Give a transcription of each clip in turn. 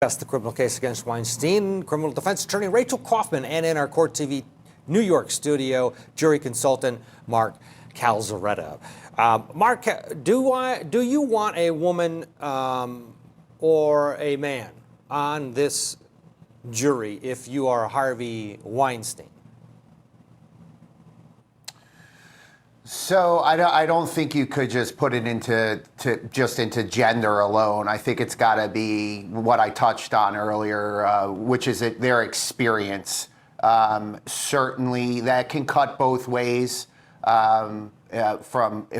That's the criminal case against Weinstein, criminal defense attorney Rachel Kaufman, and in our Court TV New York studio, jury consultant Mark Calzaretta. Mark, do you want a woman or a man on this jury if you are Harvey Weinstein? So I don't think you could just put it into gender alone. I think it's got to be what I touched on earlier, which is their experience. Certainly, that can cut both ways from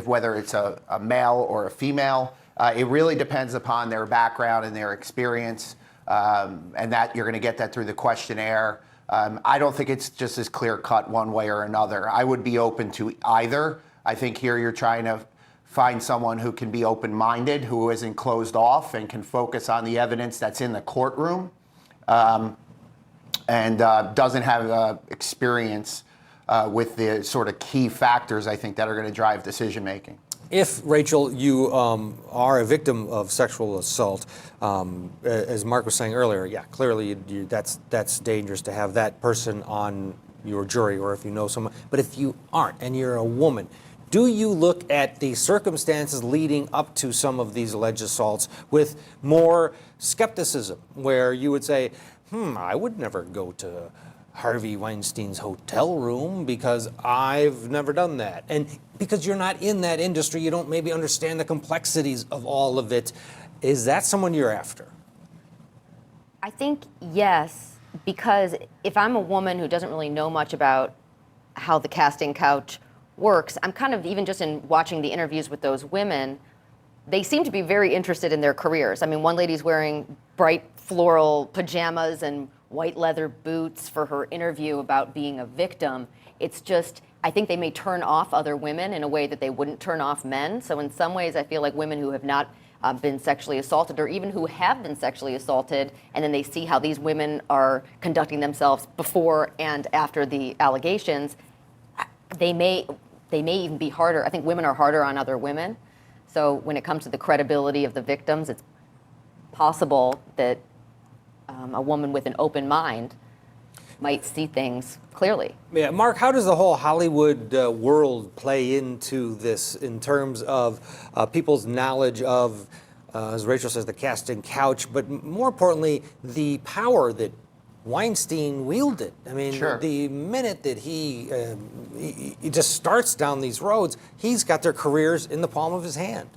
whether it's a male or a female. It really depends upon their background and their experience, and that you're going to get that through the questionnaire. I don't think it's just as clear cut one way or another. I would be open to either. I think here you're trying to find someone who can be open-minded, who isn't closed off and can focus on the evidence that's in the courtroom, and doesn't have experience with the sort of key factors, I think, that are going to drive decision-making. If, Rachel, you are a victim of sexual assault, as Mark was saying earlier, yeah, clearly that's dangerous to have that person on your jury, or if you know someone. But if you aren't and you're a woman, do you look at the circumstances leading up to some of these alleged assaults with more skepticism, where you would say, I would never go to Harvey Weinstein's hotel room because I've never done that? And because you're not in that industry, you don't maybe understand the complexities of all of it. Is that someone you're after? I think yes, because if I'm a woman who doesn't really know much about how the casting couch works, I'm kind of, even just in watching the interviews with those women, they seem to be very interested in their careers. I mean, one lady's wearing bright floral pajamas and white leather boots for her interview about being a victim. It's just, I think they may turn off other women in a way that they wouldn't turn off men. So in some ways, I feel like women who have not been sexually assaulted, or even who have been sexually assaulted, and then they see how these women are conducting themselves before and after the allegations, they may even be harder. I think women are harder on other women. So when it comes to the credibility of the victims, it's possible that a woman with an open mind might see things clearly. Yeah, Mark, how does the whole Hollywood world play into this in terms of people's knowledge of, as Rachel says, the casting couch, but more importantly, the power that Weinstein wielded? I mean, Sure. The minute that he just starts down these roads, he's got their careers in the palm of his hand.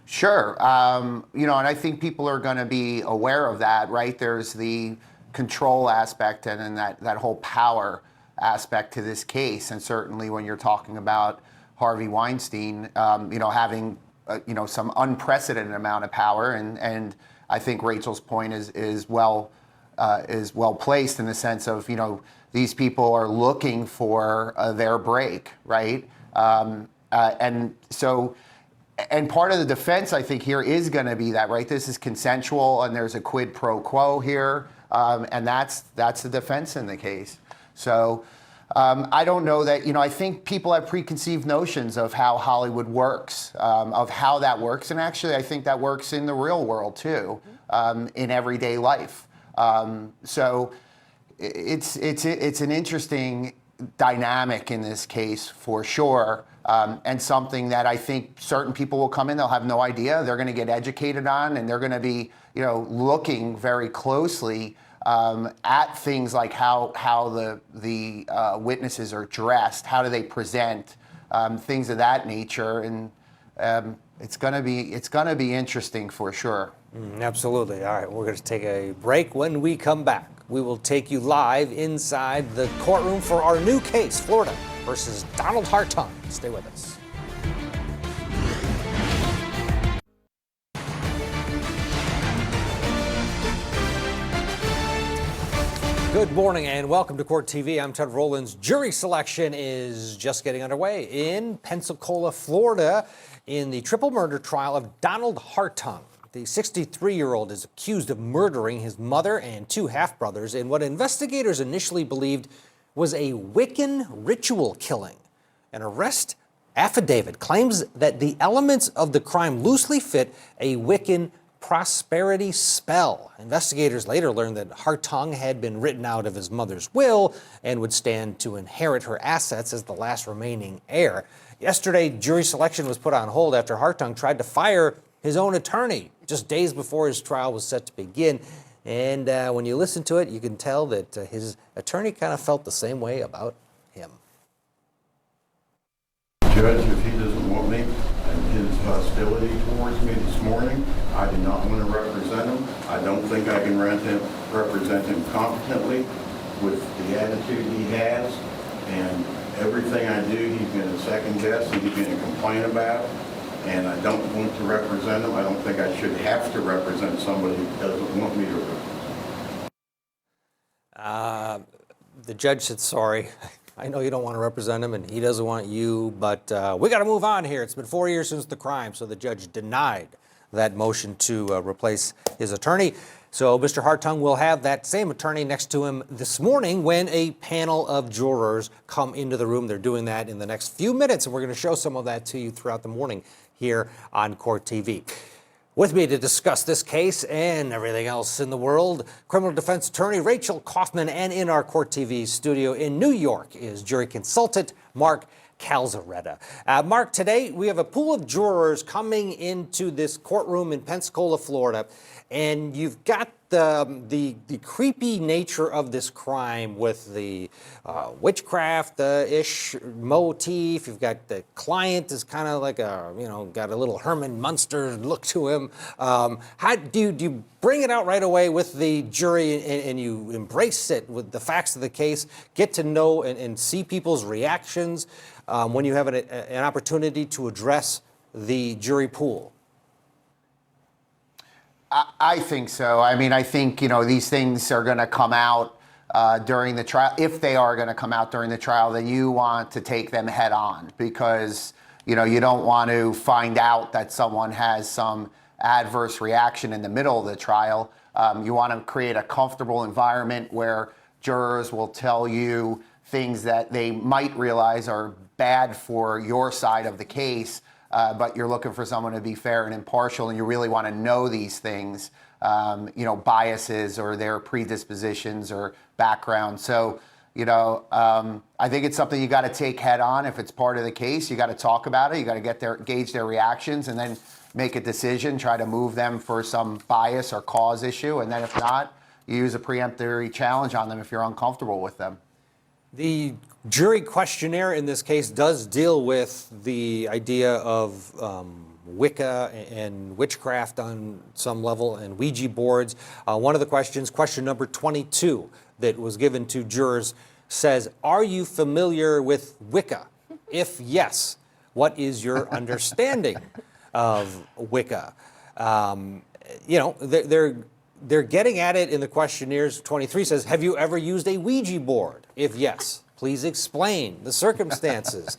Sure. And I think people are going to be aware of that, right? There's the control aspect and then that whole power aspect to this case. And certainly when you're talking about Harvey Weinstein, having, some unprecedented amount of power. And I think Rachel's point is well placed in the sense of, these people are looking for their break, right? And part of the defense, I think, here is going to be that, right? This is consensual, and there's a quid pro quo here, and that's the defense in the case. So I don't know that, I think people have preconceived notions of how Hollywood works, of how that works, and actually I think that works in the real world too, in everyday life. So it's an interesting dynamic in this case for sure. And something that I think certain people will come in, they'll have no idea. They're going to get educated on, and they're going to be, looking very closely at things like how the witnesses are dressed, how do they present, things of that nature, and it's going to be interesting for sure. Absolutely. All right, we're going to take a break. When we come back, we will take you live inside the courtroom for our new case, Florida versus Donald Hartung. Stay with us. Good morning and welcome to Court TV. I'm Ted Rowlands. Jury selection is just getting underway in Pensacola, Florida, in the triple murder trial of Donald Hartung. The 63-year-old is accused of murdering his mother and two half-brothers in what investigators initially believed was a Wiccan ritual killing. An arrest affidavit claims that the elements of the crime loosely fit a Wiccan prosperity spell. Investigators later learned that Hartung had been written out of his mother's will and would stand to inherit her assets as the last remaining heir. Yesterday, jury selection was put on hold after Hartung tried to fire his own attorney just days before his trial was set to begin. And when you listen to it, you can tell that his attorney kind of felt the same way about him. Judge, if he doesn't want me and his hostility towards me this morning, I do not want to represent him. I don't think I can represent him competently with the attitude he has. And everything I do, he's going to second guess and he's going to complain about. And I don't want to represent him. I don't think I should have to represent somebody who doesn't want me to represent. The judge said, sorry, I know you don't want to represent him and he doesn't want you, but we got to move on here. It's been 4 years since the crime, so the judge denied that motion to replace his attorney. So Mr. Hartung will have that same attorney next to him this morning when a panel of jurors come into the room. They're doing that in the next few minutes, and we're going to show some of that to you throughout the morning here on Court TV. With me to discuss this case and everything else in the world, criminal defense attorney Rachel Kaufman, and in our Court TV studio in New York is jury consultant Mark Calzaretta. Mark, today we have a pool of jurors coming into this courtroom in Pensacola, Florida, and you've got the creepy nature of this crime with the witchcraft-ish motif. You've got the client is kind of like got a little Herman Munster look to him. How do you bring it out right away with the jury and you embrace it with the facts of the case, get to know and see people's reactions when you have an opportunity to address the jury pool? I think so. I mean, I think, these things are going to come out during the trial. If they are going to come out during the trial, then you want to take them head on because, you don't want to find out that someone has some adverse reaction in the middle of the trial. You want to create a comfortable environment where jurors will tell you things that they might realize are bad for your side of the case. But you're looking for someone to be fair and impartial, and you really want to know these things, biases or their predispositions or background. So, I think it's something you got to take head on. If it's part of the case, you got to talk about it. You got to gauge their reactions and then make a decision, try to move them for some bias or cause issue. And then if not, you use a preemptory challenge on them if you're uncomfortable with them. The jury questionnaire in this case does deal with the idea of Wicca and witchcraft on some level and Ouija boards. One of the questions, question number 22, that was given to jurors says, are you familiar with Wicca? If yes, what is your understanding of Wicca? They're getting at it in the questionnaires. 23 says, have you ever used a Ouija board? If yes, please explain the circumstances.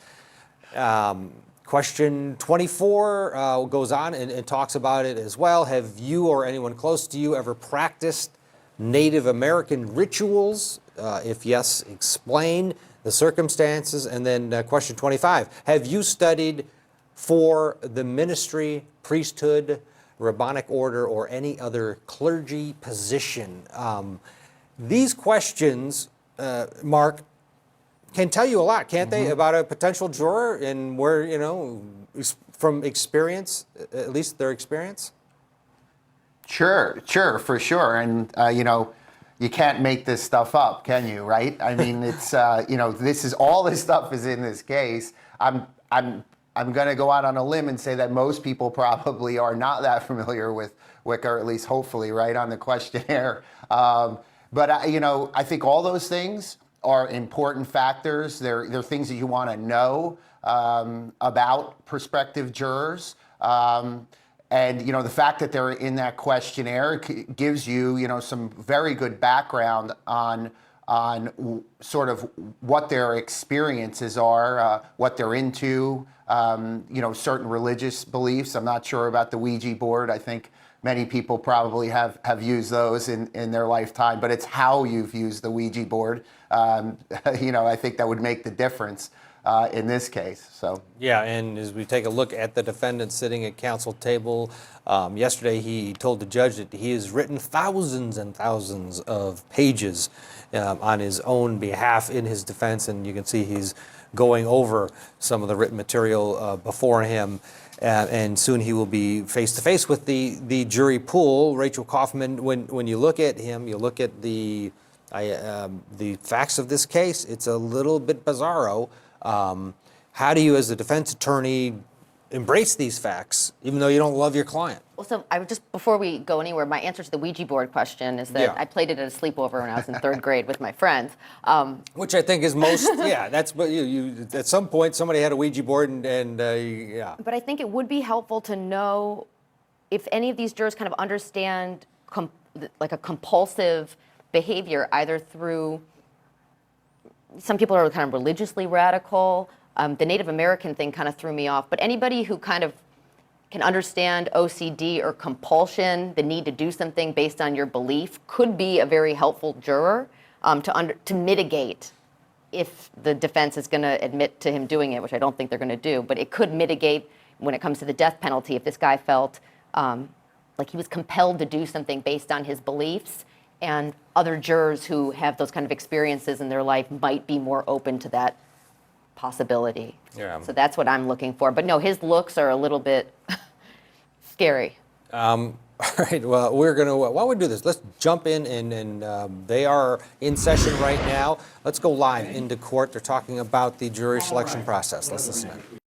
Question 24 goes on and talks about it as well. Have you or anyone close to you ever practiced Native American rituals? If yes, explain the circumstances. And then question 25, have you studied for the ministry, priesthood, rabbinic order, or any other clergy position? These questions, Mark, can tell you a lot, can't they, about a potential juror and where, from experience, at least their experience? Sure, for sure. And, you can't make this stuff up, can you, right? I mean, it's, all this stuff is in this case. I'm going to go out on a limb and say that most people probably are not that familiar with Wicca, or at least hopefully, right, on the questionnaire. But I think all those things are important factors. They're things that you want to know about prospective jurors. And the fact that they're in that questionnaire gives you, some very good background on sort of what their experiences are, what they're into, certain religious beliefs. I'm not sure about the Ouija board. I think many people probably have used those in their lifetime, but it's how you've used the Ouija board. I think that would make the difference. in this case. So. Yeah, and as we take a look at the defendant sitting at counsel table, yesterday he told the judge that he has written thousands and thousands of pages on his own behalf in his defense, and you can see he's going over some of the written material before him. And soon he will be face to face with the jury pool. Rachel Kaufman, when you look at him, you look at the facts of this case, it's a little bit bizarro. How do you, as a defense attorney, embrace these facts, even though you don't love your client? Well, so I would just, before we go anywhere, my answer to the Ouija board question is that I played it at a sleepover when I was in third grade with my friends. Which I think is most, that's what you at some point somebody had a Ouija board and yeah. But I think it would be helpful to know if any of these jurors kind of understand like a compulsive behavior, either through, some people are kind of religiously radical. The Native American thing kind of threw me off, but anybody who kind of can understand OCD or compulsion, the need to do something based on your belief, could be a very helpful juror to mitigate if the defense is going to admit to him doing it, which I don't think they're going to do, but it could mitigate when it comes to the death penalty if this guy felt like he was compelled to do something based on his beliefs, and other jurors who have those kind of experiences in their life might be more open to that possibility. Yeah. So that's what I'm looking for. But no, his looks are a little bit scary. All right, well, we're going to, while we do this, let's jump in and they are in session right now. Let's go live into court. They're talking about the jury selection process. Let's listen in.